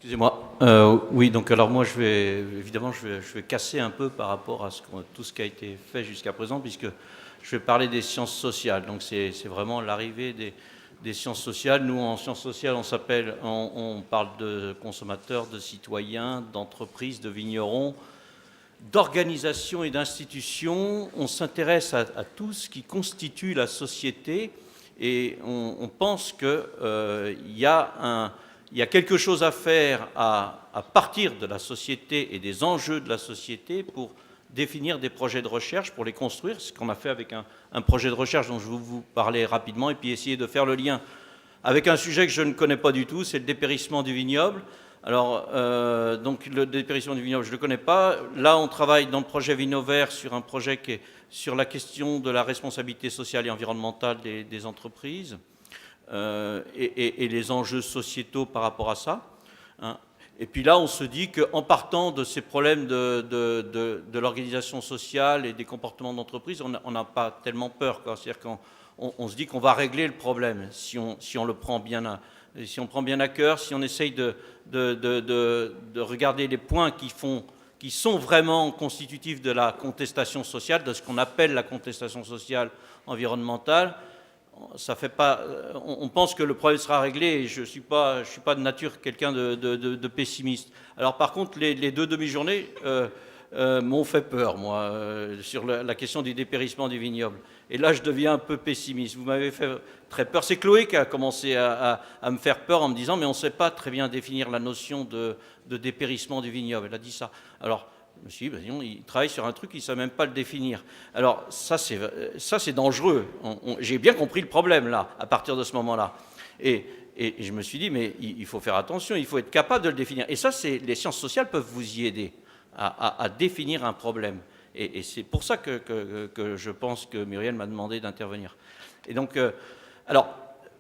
Excusez-moi. Oui, donc alors moi, évidemment, je vais casser un peu par rapport à tout ce qui a été fait jusqu'à présent, puisque je vais parler des sciences sociales. Donc c'est vraiment l'arrivée des sciences sociales. Nous, en sciences sociales, on parle de consommateurs, de citoyens, d'entreprises, de vignerons, d'organisations et d'institutions. On s'intéresse à tout ce qui constitue la société et on pense qu'il y a quelque chose à faire à partir de la société et des enjeux de la société pour définir des projets de recherche, pour les construire, ce qu'on a fait avec un projet de recherche dont je vais vous parler rapidement, et puis essayer de faire le lien avec un sujet que je ne connais pas du tout, c'est le dépérissement du vignoble. Alors, donc le dépérissement du vignoble, je ne le connais pas. Là, on travaille dans le projet Vino Vert sur un projet qui est sur la question de la responsabilité sociale et environnementale des entreprises. Et les enjeux sociétaux par rapport à ça. Hein. Et puis là, on se dit qu'en partant de ces problèmes de l'organisation sociale et des comportements d'entreprise, on n'a pas tellement peur. C'est-à-dire qu'on se dit qu'on va régler le problème si on le prend bien à cœur, si on essaye de regarder les points qui sont vraiment constitutifs de la contestation sociale, de ce qu'on appelle la contestation sociale environnementale. Ça fait pas, on pense que le problème sera réglé et je suis pas de nature quelqu'un de pessimiste. Alors par contre, les deux demi-journées m'ont fait peur, moi, sur la question du dépérissement du vignoble. Et là, je deviens un peu pessimiste. Vous m'avez fait très peur. C'est Chloé qui a commencé à me faire peur en me disant « mais on ne sait pas très bien définir la notion de dépérissement du vignoble ». Elle a dit ça. Alors, je me suis dit, ben, il travaille sur un truc, il ne sait même pas le définir. Alors, ça, c'est dangereux. J'ai bien compris le problème, là, à partir de ce moment-là. Et je me suis dit, mais il faut faire attention, il faut être capable de le définir. Et ça, les sciences sociales peuvent vous y aider à définir un problème. Et c'est pour ça que je pense que Muriel m'a demandé d'intervenir. Et donc, alors,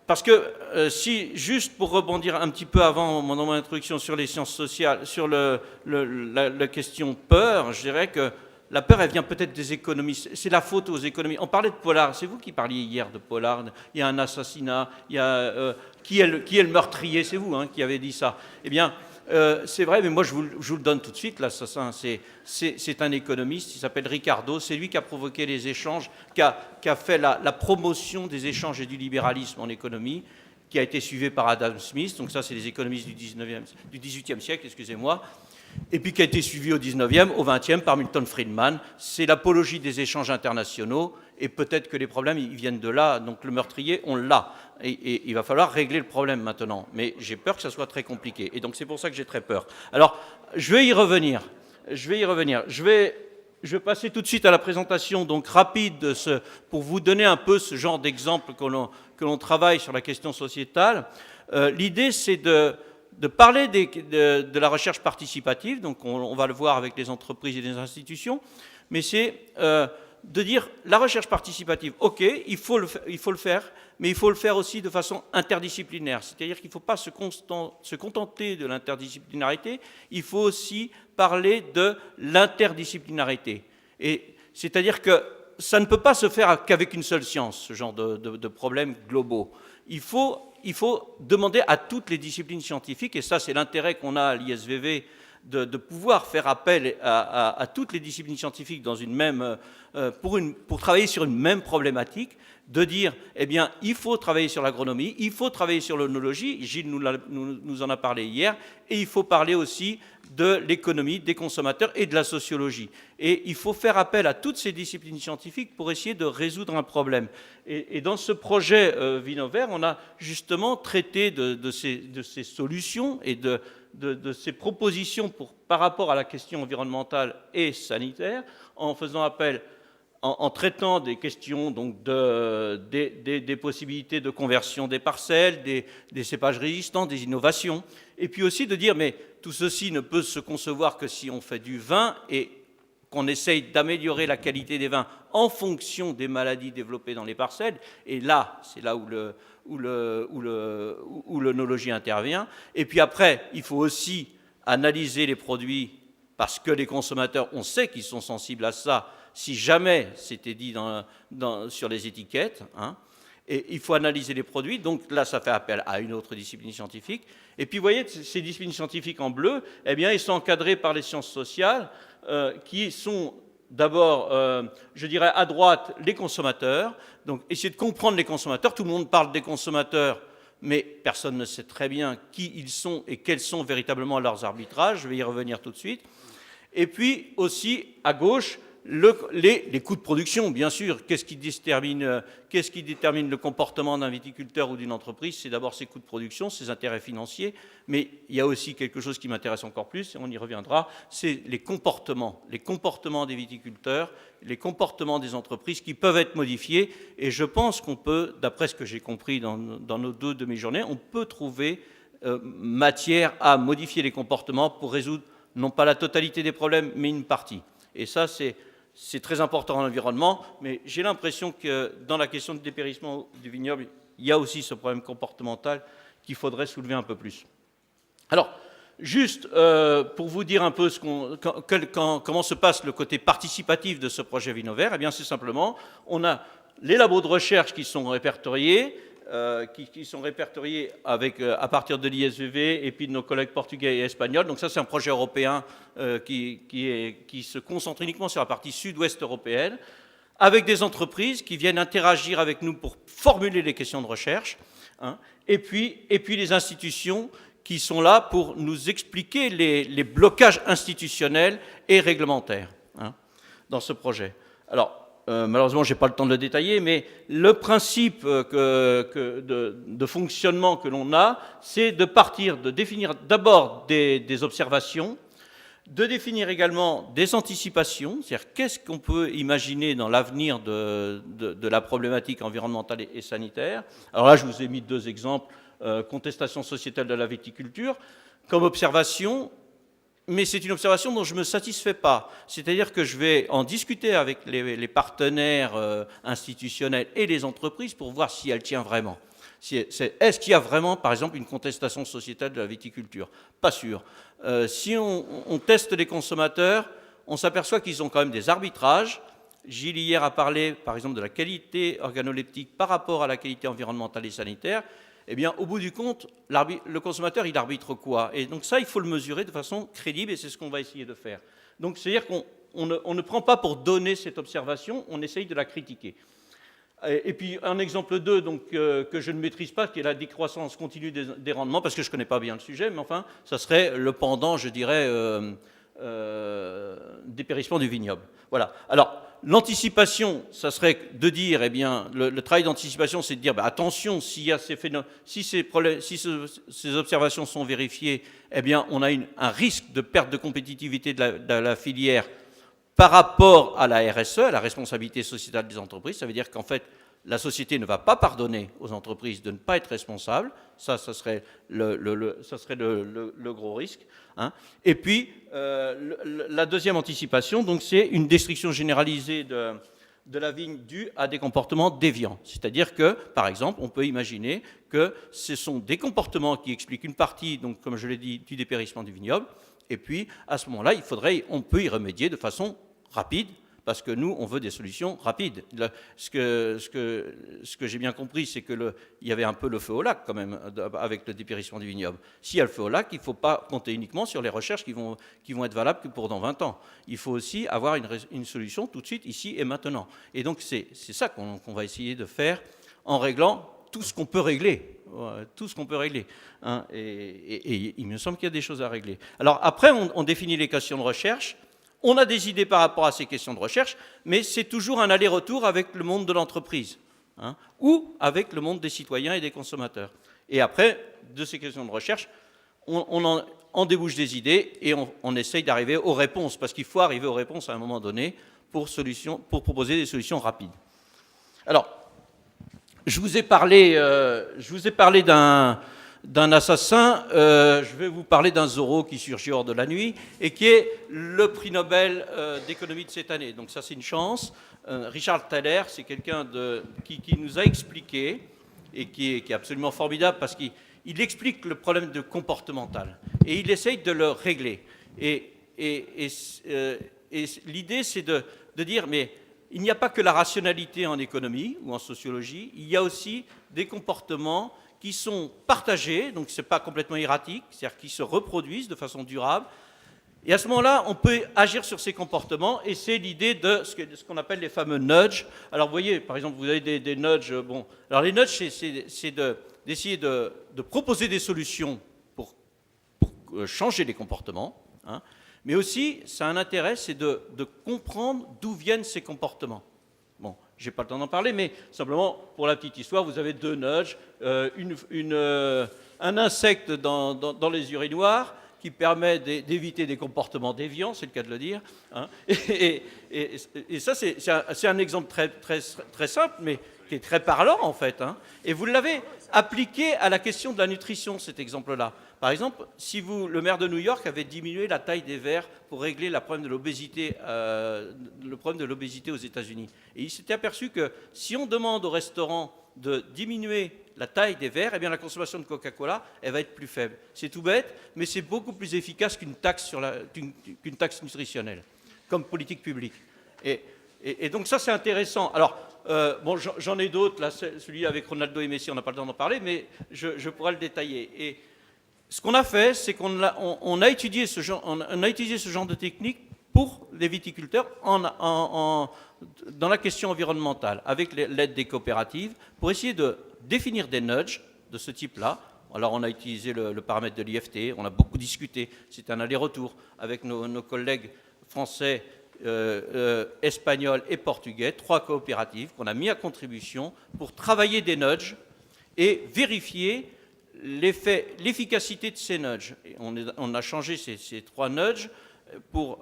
parce que si, juste pour rebondir un petit peu avant mon introduction sur les sciences sociales, sur la question peur, je dirais que la peur, elle vient peut-être des économistes. C'est la faute aux économistes. On parlait de Pollard. C'est vous qui parliez hier de Pollard. Il y a un assassinat. Il y a, qui est le meurtrier? C'est vous qui avez dit ça. Eh bien, c'est vrai, mais moi je vous le donne tout de suite, l'assassin, c'est un économiste, il s'appelle Ricardo, c'est lui qui a provoqué les échanges, qui a fait la promotion des échanges et du libéralisme en économie, qui a été suivi par Adam Smith, donc ça c'est les économistes du XVIIIe siècle, excusez-moi, et puis qui a été suivi au XIXe, au XXe par Milton Friedman, c'est l'apologie des échanges internationaux, et peut-être que les problèmes ils viennent de là, donc le meurtrier, on l'a. Et il va falloir régler le problème maintenant. Mais j'ai peur que ça soit très compliqué. Et donc c'est pour ça que j'ai très peur. Alors, je vais y revenir. Je vais passer tout de suite à la présentation donc rapide pour vous donner un peu ce genre d'exemple que l'on travaille sur la question sociétale. L'idée, c'est de parler de la recherche participative. Donc on va le voir avec les entreprises et les institutions. Mais c'est de dire la recherche participative, ok, il faut le faire, mais il faut le faire aussi de façon interdisciplinaire. C'est-à-dire qu'il ne faut pas se contenter de l'interdisciplinarité, il faut aussi parler de l'interdisciplinarité. Et c'est-à-dire que ça ne peut pas se faire qu'avec une seule science, ce genre de problèmes globaux. Il faut demander à toutes les disciplines scientifiques, et ça c'est l'intérêt qu'on a à l'ISVV, de pouvoir faire appel à toutes les disciplines scientifiques dans pour travailler sur une même problématique, de dire, eh bien, il faut travailler sur l'agronomie, il faut travailler sur l'œnologie, Gilles nous en a parlé hier, et il faut parler aussi de l'économie, des consommateurs et de la sociologie. Et il faut faire appel à toutes ces disciplines scientifiques pour essayer de résoudre un problème. Et dans ce projet Vino Vert, on a justement traité de ces solutions et de ces propositions par rapport à la question environnementale et sanitaire, en faisant appel, en traitant des questions donc des possibilités de conversion des parcelles, des cépages résistants, des innovations, et puis aussi de dire, mais tout ceci ne peut se concevoir que si on fait du vin et qu'on essaye d'améliorer la qualité des vins en fonction des maladies développées dans les parcelles, et là, c'est là où l'œnologie intervient. Et puis après, il faut aussi analyser les produits parce que les consommateurs, on sait qu'ils sont sensibles à ça, si jamais c'était dit sur les étiquettes. Et il faut analyser les produits. Donc là, ça fait appel à une autre discipline scientifique. Et puis, vous voyez, ces disciplines scientifiques en bleu, eh bien, ils sont encadrés par les sciences sociales, qui sont d'abord, je dirais, à droite, les consommateurs. Donc, essayer de comprendre les consommateurs. Tout le monde parle des consommateurs, mais personne ne sait très bien qui ils sont et quels sont véritablement leurs arbitrages. Je vais y revenir tout de suite. Et puis, aussi, à gauche, les coûts de production, bien sûr. Qu'est-ce qui détermine le comportement d'un viticulteur ou d'une entreprise? C'est d'abord ses coûts de production, ses intérêts financiers, mais il y a aussi quelque chose qui m'intéresse encore plus, et on y reviendra, c'est les comportements des viticulteurs, les comportements des entreprises qui peuvent être modifiés, et je pense qu'on peut, d'après ce que j'ai compris dans nos 2 demi-journées, on peut trouver matière à modifier les comportements pour résoudre non pas la totalité des problèmes, mais une partie. Et ça, c'est très important dans l'environnement, mais j'ai l'impression que dans la question du dépérissement du vignoble, il y a aussi ce problème comportemental qu'il faudrait soulever un peu plus. Alors, juste pour vous dire un peu comment se passe le côté participatif de ce projet Vinovert, eh bien c'est simplement, on a les labos de recherche qui sont répertoriés, à partir de l'ISVV et puis de nos collègues portugais et espagnols. Donc ça, c'est un projet européen qui se concentre uniquement sur la partie sud-ouest européenne, avec des entreprises qui viennent interagir avec nous pour formuler les questions de recherche, hein, et puis les institutions qui sont là pour nous expliquer les blocages institutionnels et réglementaires, hein, dans ce projet. Alors, malheureusement, je n'ai pas le temps de le détailler, mais le principe de fonctionnement que l'on a, c'est de définir d'abord des observations, de définir également des anticipations, c'est-à-dire qu'est-ce qu'on peut imaginer dans l'avenir de la problématique environnementale et sanitaire. Alors là, je vous ai mis 2 exemples, contestation sociétale de la viticulture, comme observation. Mais c'est une observation dont je ne me satisfais pas. C'est-à-dire que je vais en discuter avec les partenaires institutionnels et les entreprises pour voir si elle tient vraiment. Est-ce qu'il y a vraiment, par exemple, une contestation sociétale de la viticulture? Pas sûr. Si on teste les consommateurs, on s'aperçoit qu'ils ont quand même des arbitrages. Gilles hier a parlé, par exemple, de la qualité organoleptique par rapport à la qualité environnementale et sanitaire. Eh bien, au bout du compte, le consommateur, il arbitre quoi? Et donc ça, il faut le mesurer de façon crédible, et c'est ce qu'on va essayer de faire. Donc, c'est-à-dire qu'on ne prend pas pour donner cette observation, on essaye de la critiquer. Et puis, un exemple 2, donc, que je ne maîtrise pas, qui est la décroissance continue des rendements, parce que je ne connais pas bien le sujet, mais enfin, ça serait le pendant, je dirais, dépérissement du vignoble. Voilà. Alors, l'anticipation, ça serait de dire, eh bien, le travail d'anticipation, c'est de dire, attention, s'il y a ces phénomènes, si ces observations sont vérifiées, eh bien, on a un risque de perte de compétitivité de la filière par rapport à la RSE, à la responsabilité sociétale des entreprises. Ça veut dire qu'en fait, la société ne va pas pardonner aux entreprises de ne pas être responsables. Ça serait le gros risque, hein. Et puis, la deuxième anticipation, donc, c'est une destruction généralisée de la vigne due à des comportements déviants. C'est-à-dire que, par exemple, on peut imaginer que ce sont des comportements qui expliquent une partie, donc, comme je l'ai dit, du dépérissement du vignoble. Et puis, à ce moment-là, on peut y remédier de façon rapide, parce que nous, on veut des solutions rapides. Ce que j'ai bien compris, c'est qu'il y avait un peu le feu au lac, quand même, avec le dépérissement du vignoble. S'il y a le feu au lac, il ne faut pas compter uniquement sur les recherches qui vont être valables que pour dans 20 ans. Il faut aussi avoir une solution tout de suite, ici et maintenant. Et donc, c'est ça qu'on va essayer de faire en réglant tout ce qu'on peut régler. Tout ce qu'on peut régler, hein. Et il me semble qu'il y a des choses à régler. Alors, après, on définit les questions de recherche. On a des idées par rapport à ces questions de recherche, mais c'est toujours un aller-retour avec le monde de l'entreprise, hein, ou avec le monde des citoyens et des consommateurs. Et après, de ces questions de recherche, on en débouche des idées et on essaye d'arriver aux réponses, parce qu'il faut arriver aux réponses à un moment donné pour proposer des solutions rapides. Alors, je vous ai parlé d'un assassin, je vais vous parler d'un Zorro qui surgit hors de la nuit et qui est le prix Nobel d'économie de cette année. Donc ça, c'est une chance. Richard Thaler, c'est quelqu'un qui nous a expliqué, et qui est absolument formidable, parce qu'il explique le problème de comportemental et il essaye de le régler. Et l'idée, c'est de dire, mais il n'y a pas que la rationalité en économie ou en sociologie, il y a aussi des comportements qui sont partagés, donc ce n'est pas complètement erratique, c'est-à-dire qui se reproduisent de façon durable. Et à ce moment-là, on peut agir sur ces comportements, et c'est l'idée de ce qu'on appelle les fameux nudges. Alors vous voyez, par exemple, vous avez des nudges. Bon, alors les nudges, c'est d'essayer de proposer des solutions pour changer les comportements, hein. Mais aussi, ça a un intérêt, c'est de comprendre d'où viennent ces comportements. Bon, je n'ai pas le temps d'en parler, mais simplement, pour la petite histoire, vous avez deux nudges, un insecte dans les urinoirs qui permet d'éviter des comportements déviants, c'est le cas de le dire, hein. Et ça, c'est un exemple très simple, mais qui est très parlant, en fait, hein. Et vous l'avez appliqué à la question de la nutrition, cet exemple-là. Par exemple, si le maire de New York avait diminué la taille des verres pour régler le problème de l'obésité aux États-Unis, et il s'était aperçu que si on demande au restaurant de diminuer la taille des verres, eh bien la consommation de Coca-Cola, elle va être plus faible. C'est tout bête, mais c'est beaucoup plus efficace qu'une taxe nutritionnelle, comme politique publique. Et donc ça, c'est intéressant. Alors, bon, j'en ai d'autres, là, celui avec Ronaldo et Messi, on n'a pas le temps d'en parler, mais je pourrais le détailler. Et ce qu'on a fait, c'est qu'on a utilisé ce genre de technique pour les viticulteurs dans la question environnementale, avec l'aide des coopératives, pour essayer de définir des nudges de ce type-là. Alors on a utilisé le paramètre de l'IFT, on a beaucoup discuté, c'est un aller-retour avec nos collègues français, espagnols et portugais, 3 coopératives qu'on a mis à contribution pour travailler des nudges et vérifier l'efficacité de ces nudges. On a changé ces 3 nudges pour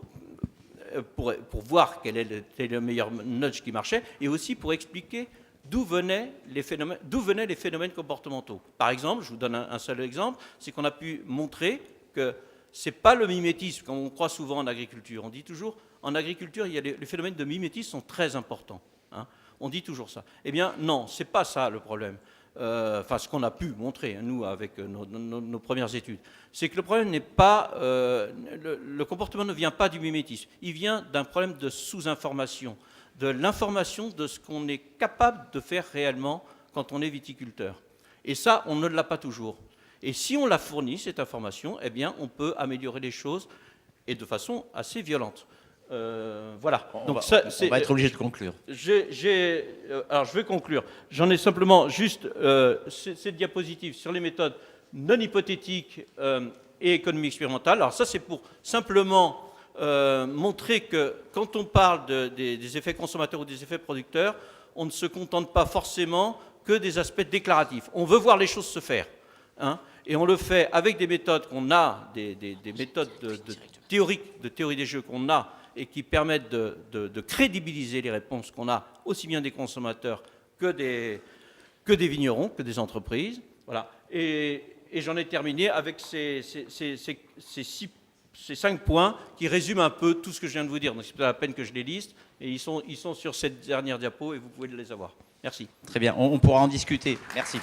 voir quel était le meilleur nudge qui marchait, et aussi pour expliquer d'où venaient les phénomènes comportementaux. Par exemple, je vous donne un seul exemple, c'est qu'on a pu montrer que ce n'est pas le mimétisme, comme on croit souvent en agriculture. On dit toujours, en agriculture, les phénomènes de mimétisme sont très importants, hein. On dit toujours ça. Eh bien, non, ce n'est pas ça le problème. Enfin, ce qu'on a pu montrer, nous, avec nos premières études, c'est que le problème n'est pas... le comportement ne vient pas du mimétisme, il vient d'un problème de sous-information, de l'information de ce qu'on est capable de faire réellement quand on est viticulteur. Et ça, on ne l'a pas toujours. Et si on la fournit, cette information, eh bien, on peut améliorer les choses, et de façon assez violente. Voilà. On va être obligé de conclure. Alors, je vais conclure. J'en ai simplement juste cette diapositive sur les méthodes non hypothétiques et économie expérimentale. Alors, ça, c'est pour simplement montrer que quand on parle des effets consommateurs ou des effets producteurs, on ne se contente pas forcément que des aspects déclaratifs. On veut voir les choses se faire, hein, et on le fait avec des méthodes qu'on a, des méthodes de théorie des jeux qu'on a, et qui permettent de crédibiliser les réponses qu'on a aussi bien des consommateurs que des vignerons, que des entreprises. Voilà. Et j'en ai terminé avec ces 5 points qui résument un peu tout ce que je viens de vous dire. Donc c'est pas la peine que je les liste, et ils sont sur cette dernière diapo, et vous pouvez les avoir. Merci. Très bien, on pourra en discuter. Merci.